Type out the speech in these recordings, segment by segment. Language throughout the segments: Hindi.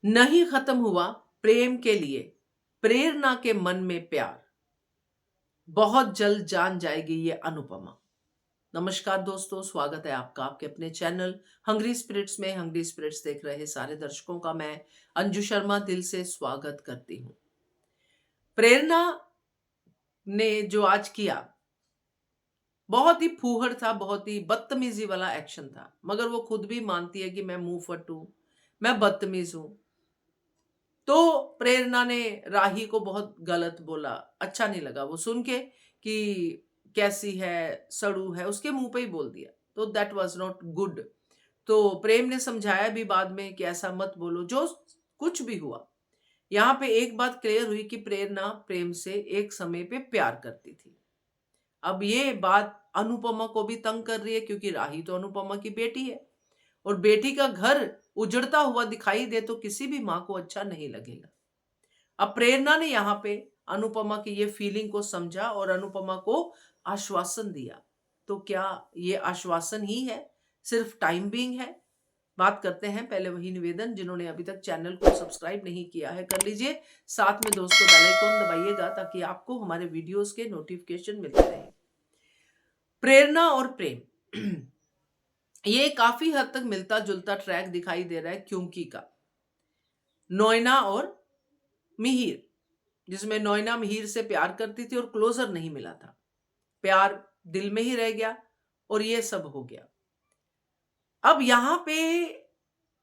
नहीं खत्म हुआ प्रेम के लिए प्रेरणा के मन में प्यार, बहुत जल्द जान जाएगी ये अनुपमा। नमस्कार दोस्तों, स्वागत है आपका आपके अपने चैनल हंग्री स्पिरिट्स में। हंग्री स्पिरिट्स देख रहे सारे दर्शकों का मैं अंजू शर्मा दिल से स्वागत करती हूँ। प्रेरणा ने जो आज किया बहुत ही फूहड़ था, बहुत ही बदतमीजी वाला एक्शन था, मगर वो खुद भी मानती है कि मैं मुंह फट हूं, मैं बदतमीज हूं। तो प्रेरणा ने राही को बहुत गलत बोला, अच्छा नहीं लगा वो सुन के कि कैसी है, सड़ू है, उसके मुंह पे ही बोल दिया। तो दैट वाज नॉट गुड। तो प्रेम ने समझाया भी बाद में कि ऐसा मत बोलो। जो कुछ भी हुआ, यहाँ पे एक बात क्लियर हुई कि प्रेरणा प्रेम से एक समय पे प्यार करती थी। अब ये बात अनुपमा को भी तंग कर रही है, क्योंकि राही तो अनुपमा की बेटी है और बेटी का घर उजड़ता हुआ दिखाई दे तो किसी भी माँ को अच्छा नहीं लगेगा। अब प्रेरणा ने यहाँ पे अनुपमा की ये फीलिंग को समझा और अनुपमा को आश्वासन दिया। तो क्या ये आश्वासन ही है, सिर्फ टाइम बीइंग है? बात करते हैं। पहले वही निवेदन, जिन्होंने अभी तक चैनल को सब्सक्राइब नहीं किया है कर लीजिए, साथ में दोस्तों बेल आइकन दबाइएगा ताकि आपको हमारे वीडियोस के नोटिफिकेशन मिलते रहे। प्रेरणा और प्रेम ये काफी हद तक मिलता जुलता ट्रैक दिखाई दे रहा है क्योंकि का नोयना और मिहिर, जिसमें नोयना मिहिर से प्यार करती थी और क्लोजर नहीं मिला था, प्यार दिल में ही रह गया और ये सब हो गया। अब यहां पे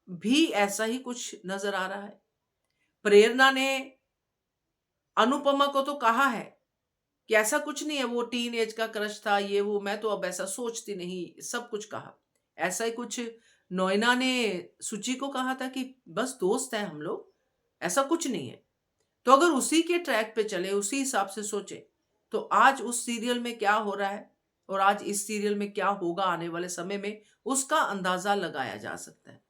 भी ऐसा ही कुछ नजर आ रहा है। प्रेरणा ने अनुपमा को तो कहा है कि ऐसा कुछ नहीं है, वो टीन एज का क्रश था, ये वो, मैं तो अब ऐसा सोचती नहीं, सब कुछ कहा। ऐसा ही कुछ नोयना ने सुचि को कहा था कि बस दोस्त है हम लोग, ऐसा कुछ नहीं है। तो अगर उसी के ट्रैक पे चले, उसी हिसाब से सोचे, तो आज उस सीरियल में क्या हो रहा है और आज इस सीरियल में क्या होगा आने वाले समय में, उसका अंदाजा लगाया जा सकता है।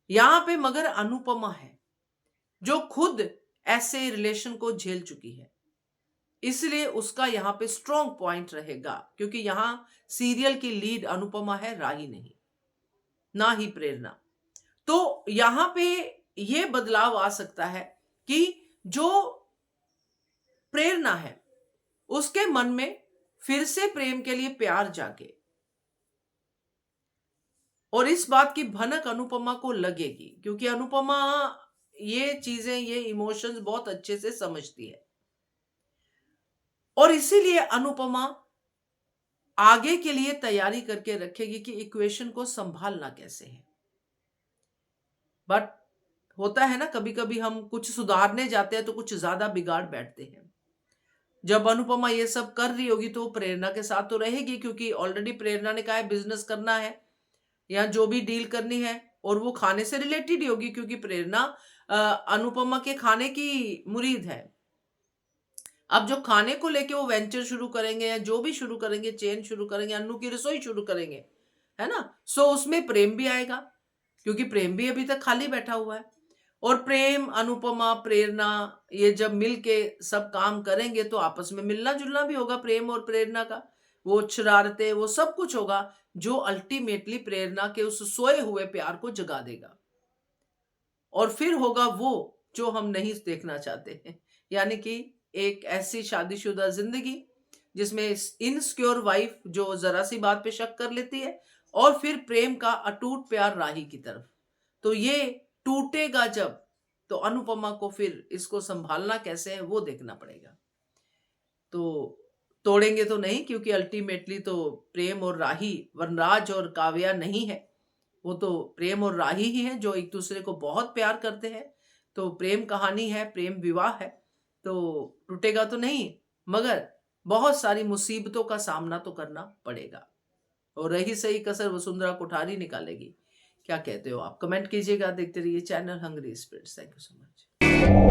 यहां पे मगर अनुपमा है जो खुद ऐसे रिलेशन को झेल चुकी है, इसलिए उसका यहां पे स्ट्रॉन्ग पॉइंट रहेगा, क्योंकि यहां सीरियल की लीड अनुपमा है, राही नहीं, ना ही प्रेरणा। तो यहां पे यह बदलाव आ सकता है कि जो प्रेरणा है उसके मन में फिर से प्रेम के लिए प्यार जागे और इस बात की भनक अनुपमा को लगेगी, क्योंकि अनुपमा ये चीजें, ये इमोशंस बहुत अच्छे से समझती है और इसीलिए अनुपमा आगे के लिए तैयारी करके रखेगी कि इक्वेशन को संभालना कैसे है। बट होता है ना, कभी कभी हम कुछ सुधारने जाते हैं तो कुछ ज्यादा बिगाड़ बैठते हैं। जब अनुपमा ये सब कर रही होगी तो प्रेरणा के साथ तो रहेगी, क्योंकि ऑलरेडी प्रेरणा ने कहा है बिजनेस करना है या जो भी डील करनी है, और वो खाने से रिलेटेड ही होगी, क्योंकि प्रेरणा अनुपमा के खाने की मुरीद है। अब जो खाने को लेके वो वेंचर शुरू करेंगे या जो भी शुरू करेंगे, चेन शुरू करेंगे, अन्नू की रसोई शुरू करेंगे, है ना, सो उसमें प्रेम भी आएगा, क्योंकि प्रेम भी अभी तक खाली बैठा हुआ है। और प्रेम, अनुपमा, प्रेरणा, ये जब मिल के सब काम करेंगे तो आपस में मिलना जुलना भी होगा प्रेम और प्रेरणा का, वो शरारते, वो सब कुछ होगा जो अल्टीमेटली प्रेरणा के उस सोए हुए प्यार को जगा देगा। और फिर होगा वो जो हम नहीं देखना चाहते हैं, यानी कि एक ऐसी शादीशुदा जिंदगी जिसमें इनसिक्योर वाइफ जो जरा सी बात पे शक कर लेती है, और फिर प्रेम का अटूट प्यार राही की तरफ। तो ये टूटेगा जब, तो अनुपमा को फिर इसको संभालना कैसे है वो देखना पड़ेगा। तो तोड़ेंगे तो नहीं, क्योंकि अल्टीमेटली तो प्रेम और राही, वनराज और काव्या नहीं है, वो तो प्रेम और राही ही हैं जो एक दूसरे को बहुत प्यार करते हैं। तो प्रेम कहानी है, प्रेम विवाह है, तो टूटेगा तो नहीं, मगर बहुत सारी मुसीबतों का सामना तो करना पड़ेगा और रही सही कसर वसुंधरा कोठारी निकालेगी। क्या कहते हो आप? कमेंट कीजिएगा। देखते रहिए channel Hungry Spirits. Thank you so much.